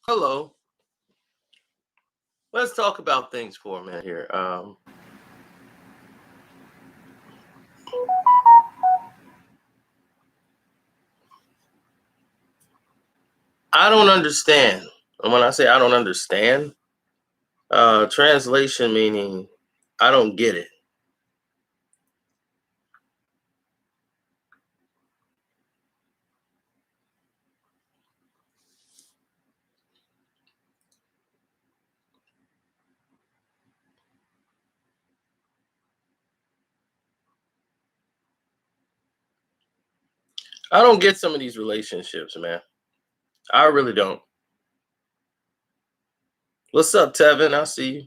Hello. Let's talk about things for a minute here. I don't understand. And when I say I don't understand, translation meaning I don't get it. I don't get some of these relationships, man. I really don't. What's up, Tevin? I see you.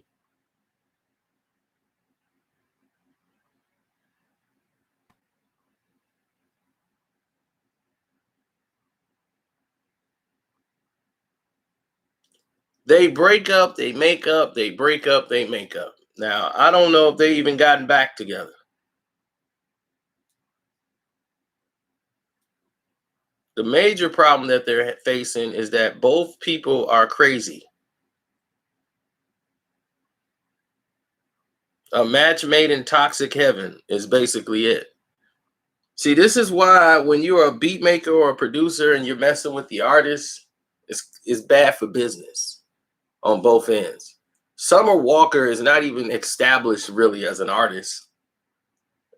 They break up, they make up, they break up, they make up. Now, I don't know if they even gotten back together. The major problem that they're facing is that both people are crazy. A match made in toxic heaven is basically it. See, this is why when you're a beat maker or a producer and you're messing with the artist, it's bad for business on both ends. Summer Walker is not even established really as an artist.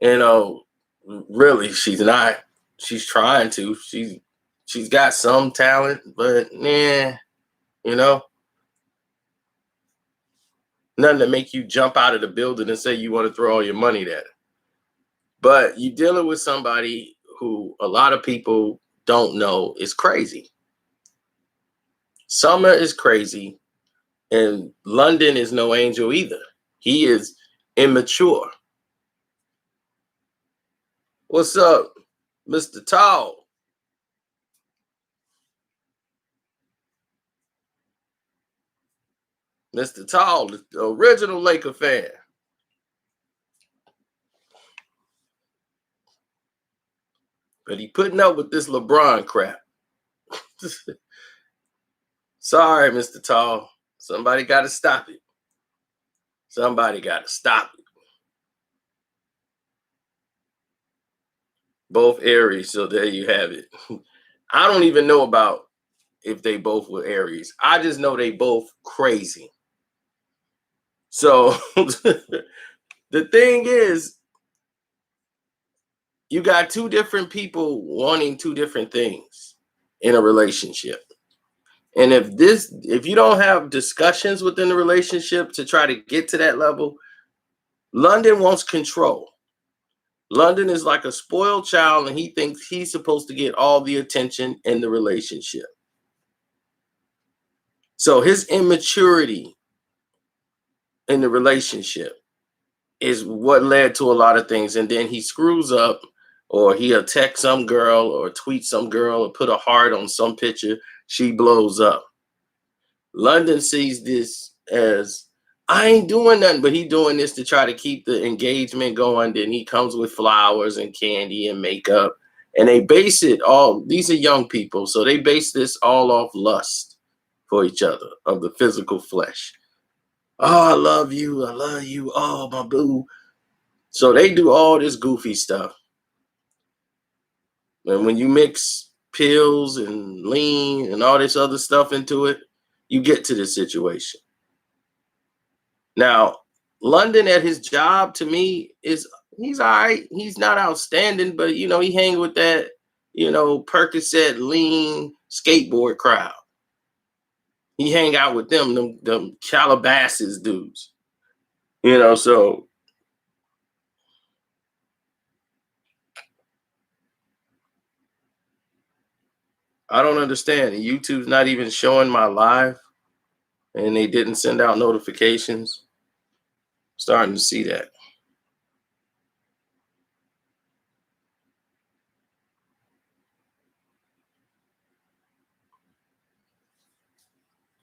You know, really, she's not. She's trying to. She's got some talent, but yeah, you know, nothing to make you jump out of the building and say you want to throw all your money at it. But you're dealing with somebody who a lot of people don't know is crazy. Summer is crazy, and London is no angel either. He is immature. What's up, Mr. Tall? Mr. Tall, the original Laker fan. But he putting up with this LeBron crap. Sorry, Mr. Tall. Somebody got to stop it. Somebody got to stop it. Both Aries, so there you have it. I don't even know about if they both were Aries. I just know they both crazy. So the thing is, you got two different people wanting two different things in a relationship. And if you don't have discussions within the relationship to try to get to that level, London wants control. London is like a spoiled child and he thinks he's supposed to get all the attention in the relationship. So his immaturity in the relationship is what led to a lot of things. And then he screws up, or he'll text some girl or tweet some girl or put a heart on some picture. She blows up. London sees this as I ain't doing nothing, but he doing this to try to keep the engagement going. Then he comes with flowers and candy and makeup. And they base it all, these are young people, so they base this all off lust for each other of the physical flesh. Oh, I love you. I love you. Oh, my boo. So they do all this goofy stuff. And when you mix pills and lean and all this other stuff into it, you get to this situation. Now, London at his job to me is he's all right. He's not outstanding, but he hang with that, Percocet lean skateboard crowd. He hang out with them Calabasas dudes. So I don't understand. YouTube's not even showing my live and they didn't send out notifications. Starting to see that.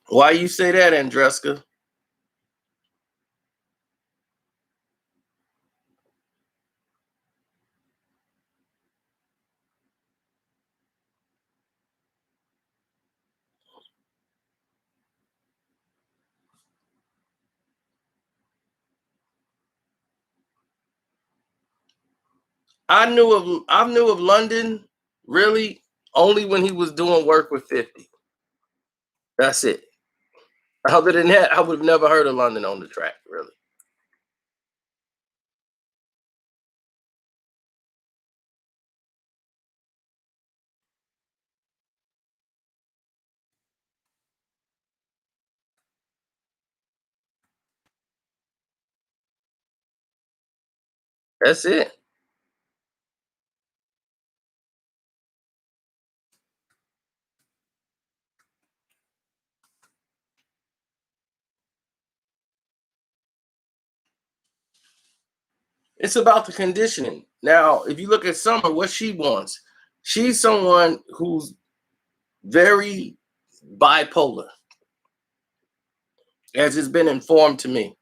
Why you say that, Andreska? I knew of London really only when he was doing work with 50. That's it. Other than that, I would have never heard of London on the track, really. That's it. It's about the conditioning. Now, if you look at Summer, what she wants, she's someone who's very bipolar, as has been informed to me.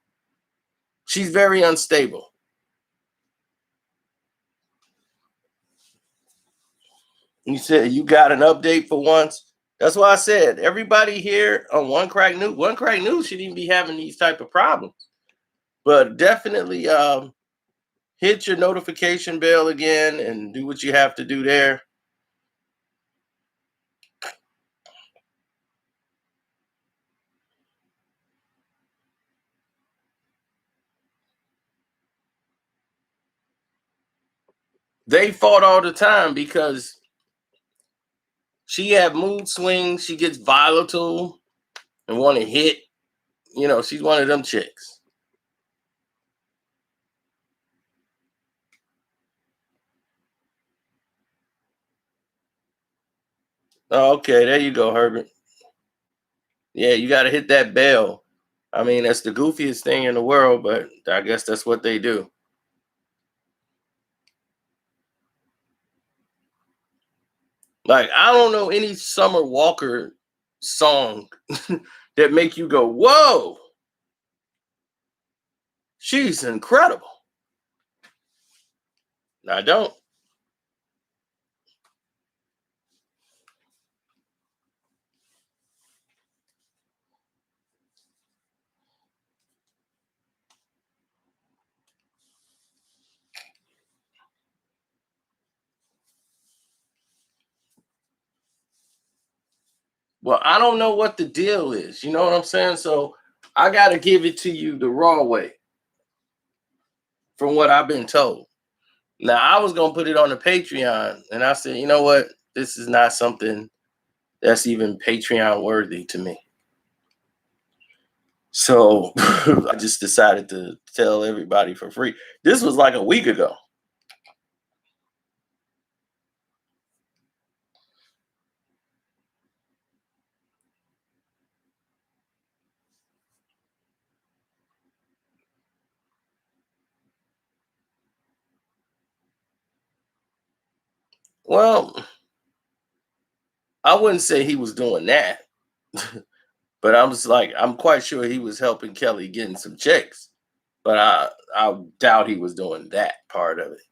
She's very unstable. You said you got an update for once. That's why I said everybody here on One Crack News shouldn't even be having these type of problems. But definitely hit your notification bell again and do what you have to do there. They fought all the time because she had mood swings. She gets volatile and want to hit. She's one of them chicks. Oh, okay, there you go, Herbert. Yeah, you got to hit that bell. I mean, that's the goofiest thing in the world, but I guess that's what they do. Like, I don't know any Summer Walker song that make you go, "Whoa, she's incredible." I don't. Well, I don't know what the deal is. You know what I'm saying? So I got to give it to you the raw way, from what I've been told. Now, I was gonna put it on the Patreon, and I said, you know what? This is not something that's even Patreon worthy to me. So I just decided to tell everybody for free. This was like a week ago. Well, I wouldn't say he was doing that, but I'm quite sure he was helping Kelly getting some checks. But I doubt he was doing that part of it.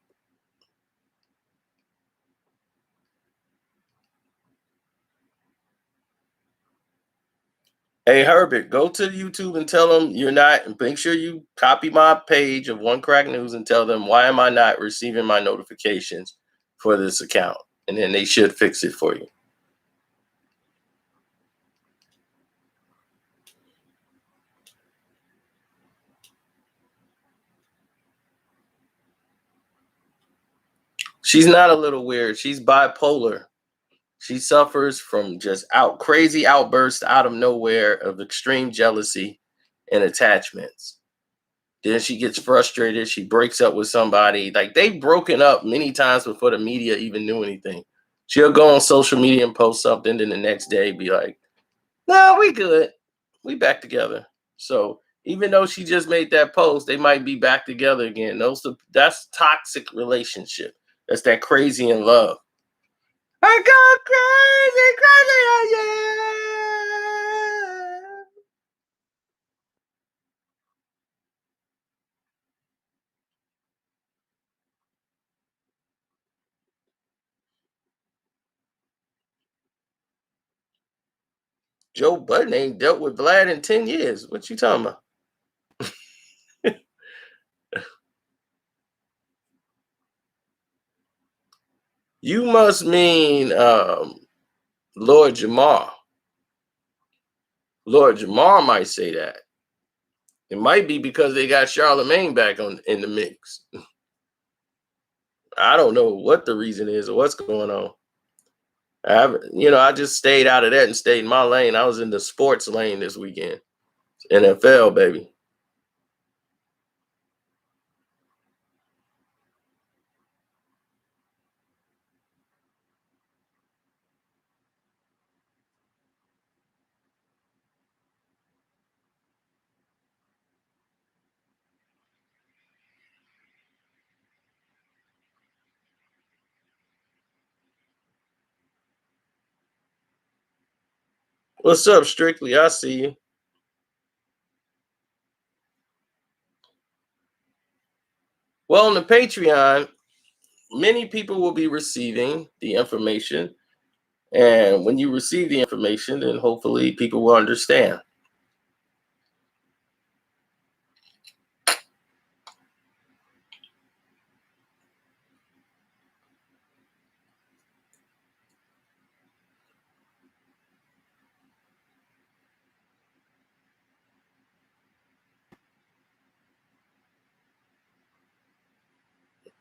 Hey Herbert, go to YouTube and tell them you're not. Make sure you copy my page of One Crack News and tell them why am I not receiving my notifications for this account, and then they should fix it for you. She's not a little weird. She's bipolar. She suffers from just crazy outbursts out of nowhere of extreme jealousy and attachments. Then she gets frustrated. She breaks up with somebody. Like they've broken up many times before the media even knew anything. She'll go on social media and post something, then the next day be like, "No, we good. We back together." So even though she just made that post, they might be back together again. That's toxic relationship. That's that crazy in love. I go crazy, crazy, yeah. Joe Budden ain't dealt with Vlad in 10 years. What you talking about? You must mean Lord Jamar. Lord Jamar might say that. It might be because they got Charlemagne back on in the mix. I don't know what the reason is or what's going on. I just stayed out of that and stayed in my lane. I was in the sports lane this weekend. NFL, baby. What's up, Strictly? I see you. Well, on the Patreon, many people will be receiving the information. And when you receive the information, then hopefully people will understand.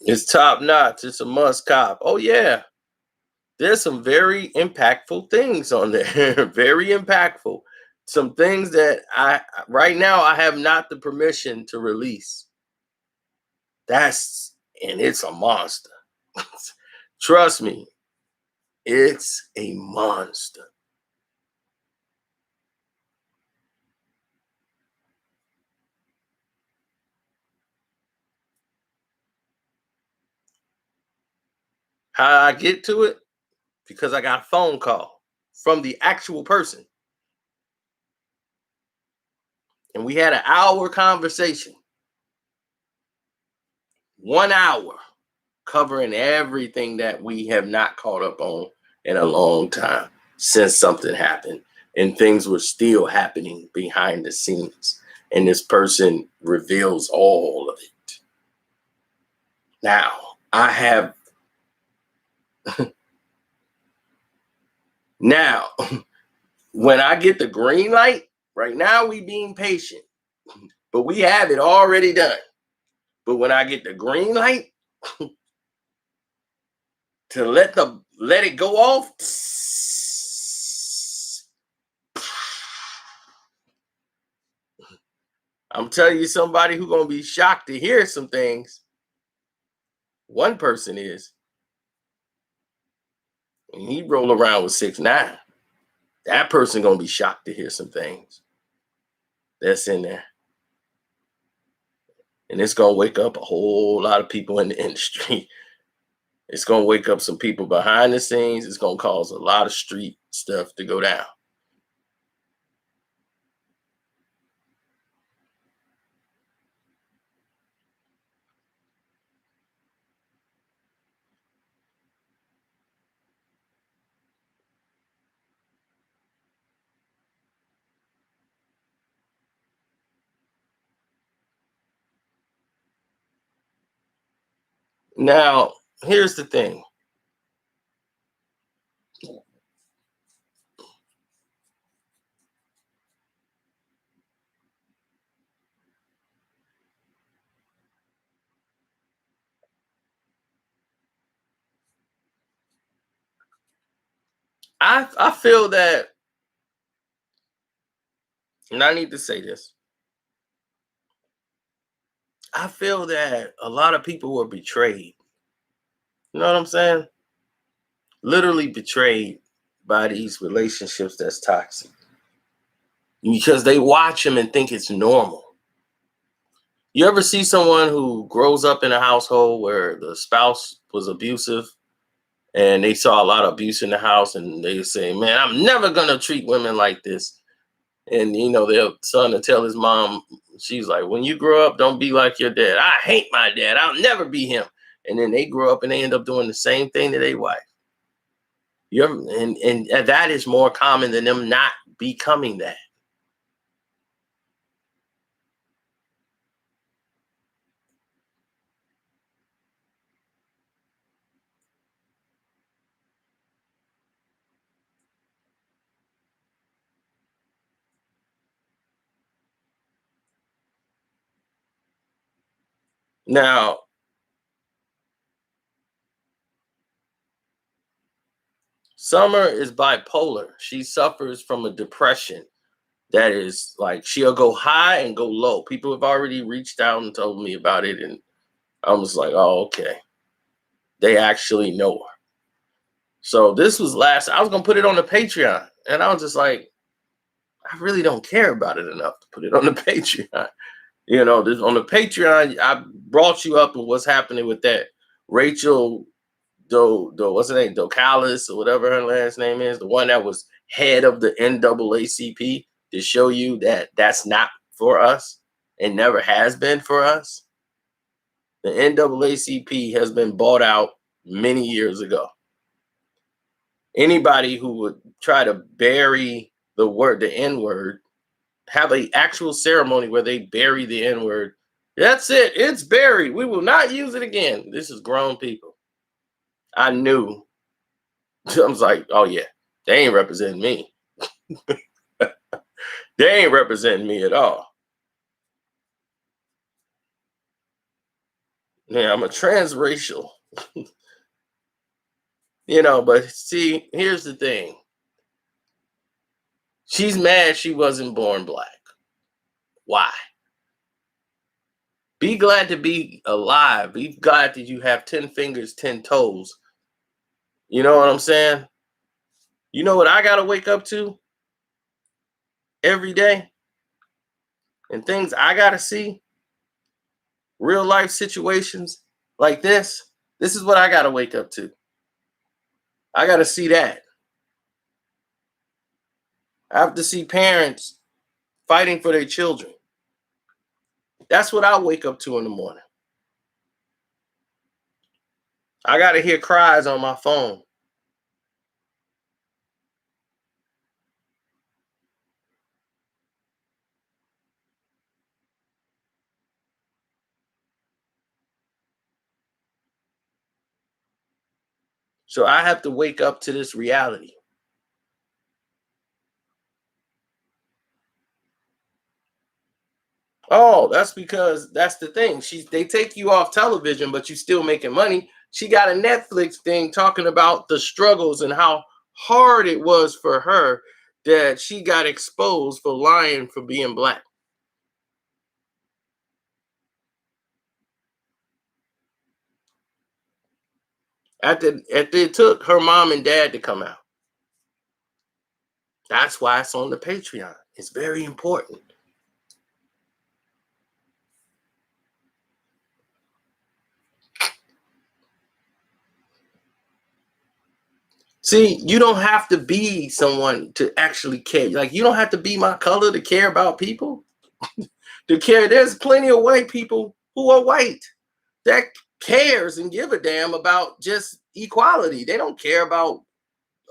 It's top notch. It's a must cop. Oh, yeah. There's some very impactful things on there. Very impactful. Some things that right now, I have not the permission to release. And it's a monster. Trust me, it's a monster. How I get to it? Because I got a phone call from the actual person. And we had an hour conversation. 1 hour covering everything that we have not caught up on in a long time since something happened. And things were still happening behind the scenes. And this person reveals all of it. Now, I have. Now, when I get the green light, right now we being patient, but we have it already done. But when I get the green light to let it go off, I'm telling you, somebody who's gonna be shocked to hear some things. One person is, and he roll around with 6'9". That person gonna be shocked to hear some things that's in there, and it's gonna wake up a whole lot of people in the industry. It's gonna wake up some people behind the scenes. It's gonna cause a lot of street stuff to go down. Now, here's the thing. I feel that, and I need to say this. I feel that a lot of people were betrayed. You know what I'm saying? Literally betrayed by these relationships that's toxic because they watch them and think it's normal. You ever see someone who grows up in a household where the spouse was abusive and they saw a lot of abuse in the house and they say, "Man, I'm never gonna treat women like this." And their son will tell his mom, she's like, "When you grow up, don't be like your dad. I hate my dad. I'll never be him." And then they grow up and they end up doing the same thing to their wife. And that is more common than them not becoming that. Now, Summer is bipolar. She suffers from a depression that is like she'll go high and go low. People have already reached out and told me about it, and I was like, oh, okay. They actually know her. So this was I was gonna put it on the Patreon, and I was just like, I really don't care about it enough to put it on the Patreon. This on the Patreon, I brought you up and what's happening with that Rachel what's her name, Docalis or whatever her last name is, the one that was head of the NAACP, to show you that that's not for us and never has been for us. The NAACP has been bought out many years ago. Anybody who would try to bury the N-word, have an actual ceremony where they bury the N-word. That's it. It's buried. We will not use it again. This is grown people. I knew. I was like, oh yeah, they ain't representing me. They ain't representing me at all. Yeah, I'm a transracial. But see, here's the thing. She's mad she wasn't born black. Why? Be glad to be alive. Be glad that you have 10 fingers, 10 toes. You know what I'm saying? You know what I got to wake up to every day? And things I got to see? Real life situations like this. This is what I got to wake up to. I got to see that. I have to see parents fighting for their children. That's what I wake up to in the morning. I got to hear cries on my phone. So I have to wake up to this reality. Oh, that's because that's the thing. They take you off television, but you still making money. She got a Netflix thing talking about the struggles and how hard it was for her that she got exposed for lying for being black. It took her mom and dad to come out. That's why it's on the Patreon. It's very important. See, you don't have to be someone to actually care. Like, you don't have to be my color to care about people. To care. There's plenty of white people who are white that cares and give a damn about just equality. They don't care about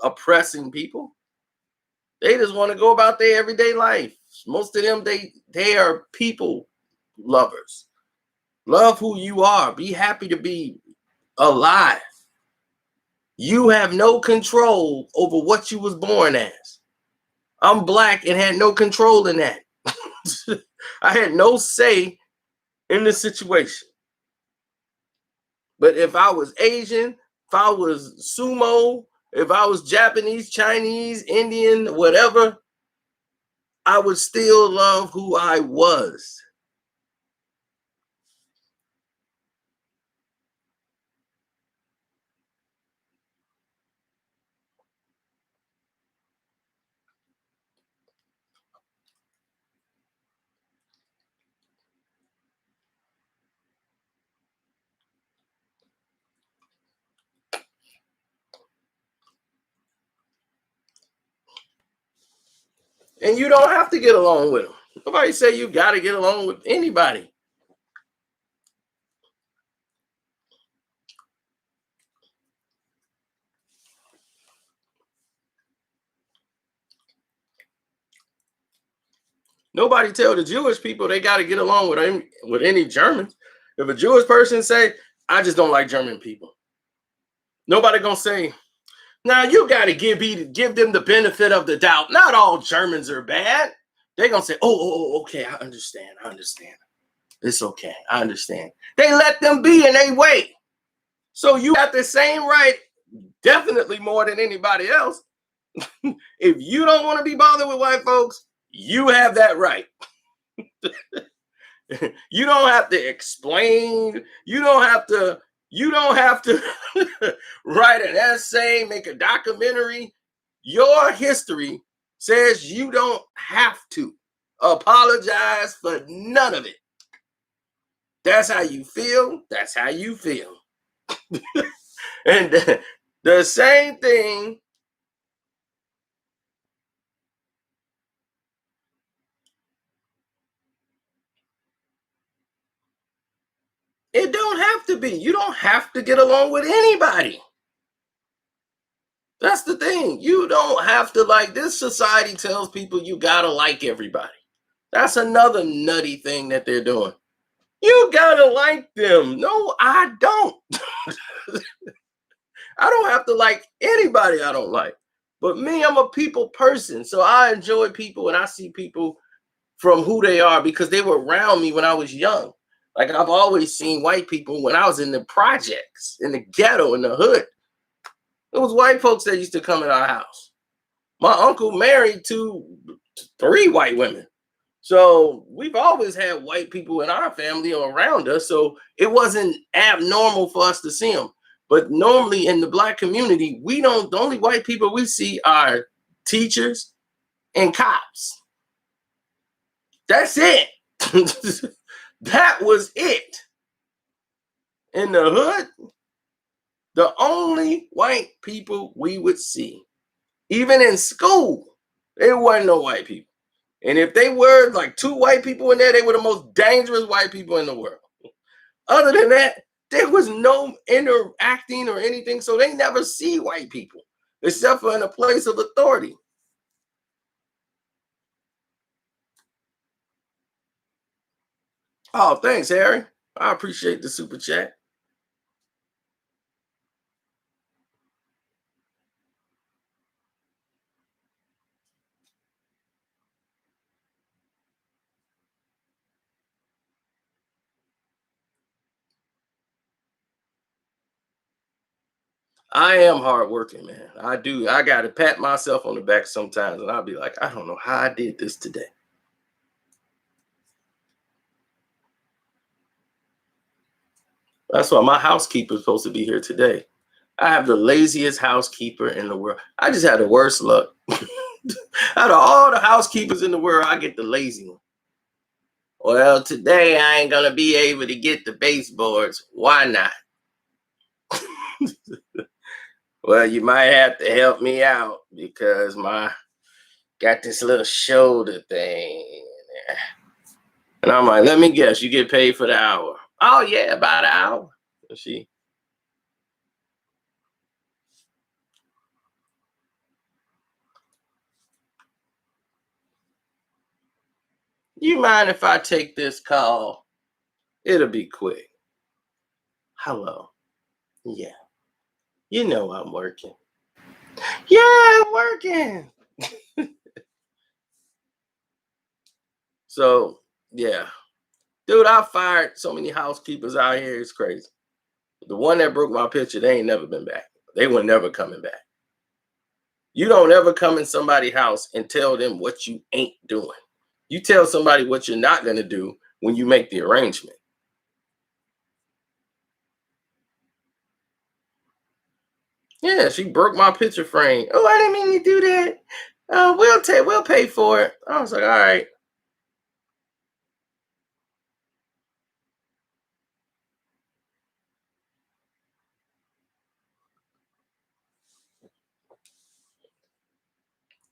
oppressing people. They just want to go about their everyday life. Most of them, they are people lovers. Love who you are. Be happy to be alive. You have no control over what you was born as. I'm black and had no control in that. I had no say in the situation. But if I was Asian, if I was sumo, if I was Japanese, Chinese, Indian, whatever, I would still love who I was. And you don't have to get along with them. Nobody say you got to get along with anybody. Nobody tell the Jewish people they got to get along with any Germans. If a Jewish person say, I just don't like German people, nobody gonna say, now you got to give them the benefit of the doubt. Not all Germans are bad. They're gonna say, okay, I understand. It's okay. I understand. They let them be and they wait. So you got the same right, definitely more than anybody else. If you don't want to be bothered with white folks, you have that right. You don't have to explain. You don't have to write an essay, make a documentary. Your history says you don't have to apologize for none of it. That's how you feel. That's how you feel. And the same thing. It don't have to be. You don't have to get along with anybody. That's the thing. You don't have to like this society tells people you gotta like everybody. That's another nutty thing that they're doing. You gotta like them. No, I don't. I don't have to like anybody I don't like. But me, I'm a people person. So I enjoy people and I see people from who they are because they were around me when I was young. Like I've always seen white people when I was in the projects, in the ghetto, in the hood. It was white folks that used to come in our house. My uncle married three white women. So we've always had white people in our family or around us. So it wasn't abnormal for us to see them. But normally in the black community, the only white people we see are teachers and cops. That's it. That was it. In the hood, the only white people we would see, even in school, there wasn't no white people. And if they were like two white people in there, they were the most dangerous white people in the world. Other than that, there was no interacting or anything. So they never see white people except for in a place of authority. Oh, thanks, Harry. I appreciate the super chat. I am hardworking, man. I do. I got to pat myself on the back sometimes, and I'll be like, I don't know how I did this today. That's why my housekeeper is supposed to be here today. I have the laziest housekeeper in the world. I just had the worst luck. Out of all the housekeepers in the world, I get the lazy one. Well, today I ain't gonna be able to get the baseboards. Why not? Well, you might have to help me out because my got this little shoulder thing. And I'm like, let me guess, you get paid for the hour. Oh yeah, about an hour. She You mind if I take this call? It'll be quick. Hello. Yeah. You know I'm working. Yeah, I'm working. So, yeah. Dude, I fired so many housekeepers out here. It's crazy. The one that broke my picture, they ain't never been back. They were never coming back. You don't ever come in somebody's house and tell them what you ain't doing. You tell somebody what you're not going to do when you make the arrangement. Yeah, she broke my picture frame. Oh, I didn't mean to do that. We'll pay for it. I was like, all right.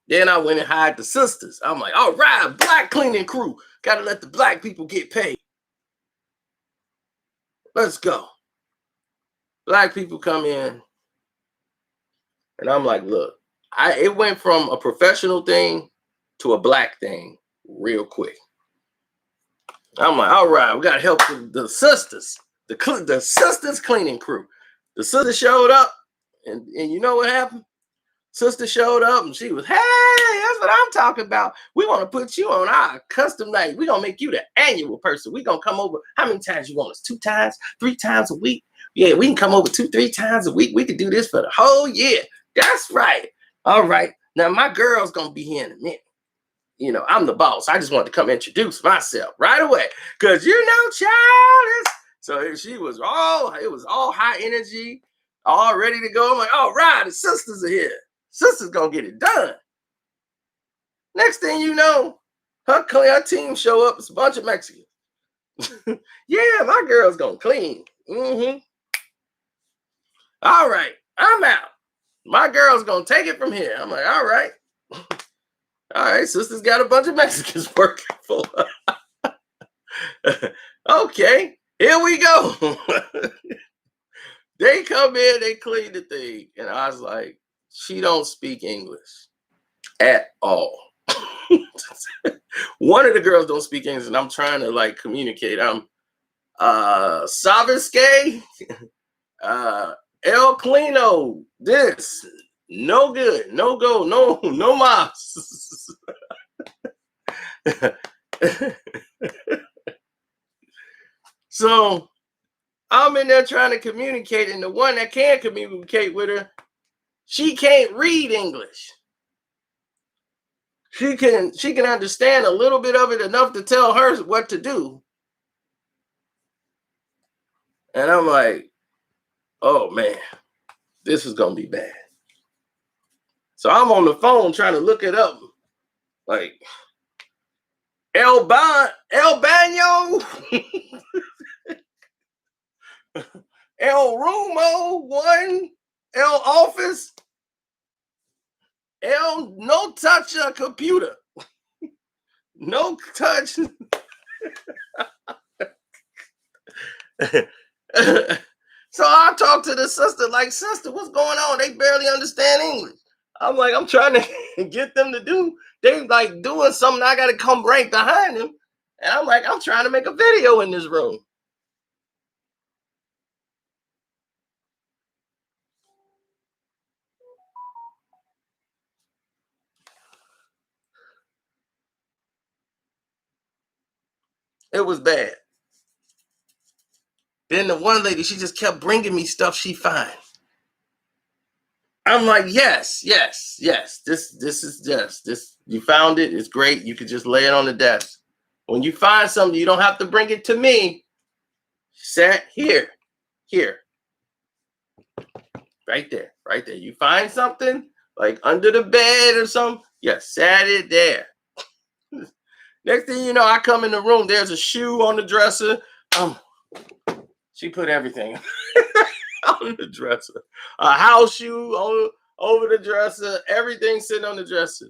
Then I went and hired the sisters. I'm like, all right, black cleaning crew. Gotta let the black people get paid. Let's go. Black people come in, and I'm like, look, it went from a professional thing to a black thing real quick. I'm like, all right, we gotta help the sisters, the sisters cleaning crew. The sisters showed up, and you know what happened? Sister showed up and she was, hey, that's what I'm talking about. We want to put you on our custom night. We're going to make you the annual person. We're going to come over. How many times you want us? 2 times, 3 times a week? Yeah, we can come over 2, 3 times a week. We could do this for the whole year. That's right. All right. Now, my girl's going to be here in a minute. You know, I'm the boss. I just wanted to come introduce myself right away. Because child is. So she was it was all high energy, all ready to go. I'm like, all right, the sisters are here. Sister's gonna get it done. Next thing you know, her team show up. It's a bunch of Mexicans. Yeah, my girl's gonna clean. All right, I'm out. My girl's gonna take it from here. I'm like, all right. All right, sister's got a bunch of Mexicans working for her. Okay, here we go. They come in, they clean the thing. And I was like, she don't speak English at all. One of the girls don't speak English, and I'm trying to like communicate. I'm Saviske, El Clino, this, no good, no go, no mas. So I'm in there trying to communicate, and the one that can communicate with her, she can't read English. She can understand a little bit of it, enough to tell her what to do. And I'm like, oh man, this is gonna be bad. So I'm on the phone trying to look it up, like El Baño, El Rumo 1, El Office, El No Touch a Computer, no touch. So I talked to the sister, like, sister, what's going on? They barely understand English. I'm like, I'm trying to get them to do, they like doing something, I gotta come right behind them. And I'm like, I'm trying to make a video in this room. It was bad. Then the one lady, she just kept bringing me stuff she find. I'm like, yes. This is just this. You found it. It's great. You could just lay it on the desk. When you find something, you don't have to bring it to me. Set here, right there. You find something like under the bed or something. Yeah, set it there. Next thing you know, I come in the room. There's a shoe on the dresser. She put everything on the dresser. A house shoe over the dresser. Everything sitting on the dresser.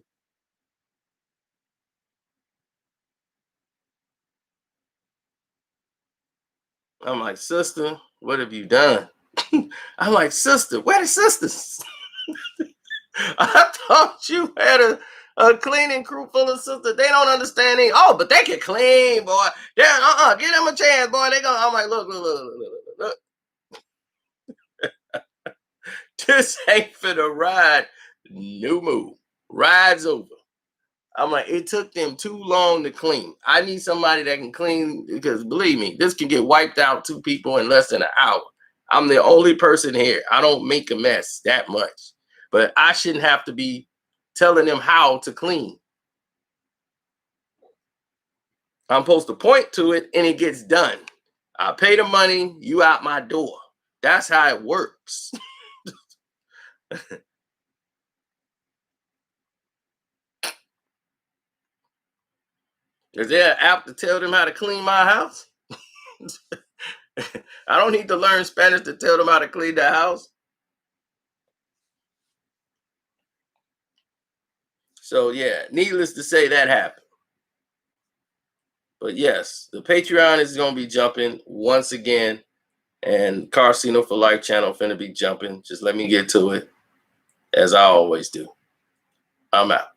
I'm like, sister, what have you done? I'm like, sister, where the sisters? I thought you had a cleaning crew full of sisters. They don't understand it. Oh, but they can clean, boy. Yeah, give them a chance, boy. They gonna. I'm like, look. This ain't for the ride. No move. Ride's over. I'm like, it took them too long to clean. I need somebody that can clean, because believe me, this can get wiped out 2 people in less than an hour. I'm the only person here. I don't make a mess that much, but I shouldn't have to be telling them how to clean. I'm supposed to point to it and it gets done. I pay the money, you out my door. That's how it works. Is there an app to tell them how to clean my house? I don't need to learn Spanish to tell them how to clean the house. So yeah, needless to say, that happened. But yes, the Patreon is going to be jumping once again, and Carcino for Life channel finna be jumping. Just let me get to it, as I always do. I'm out.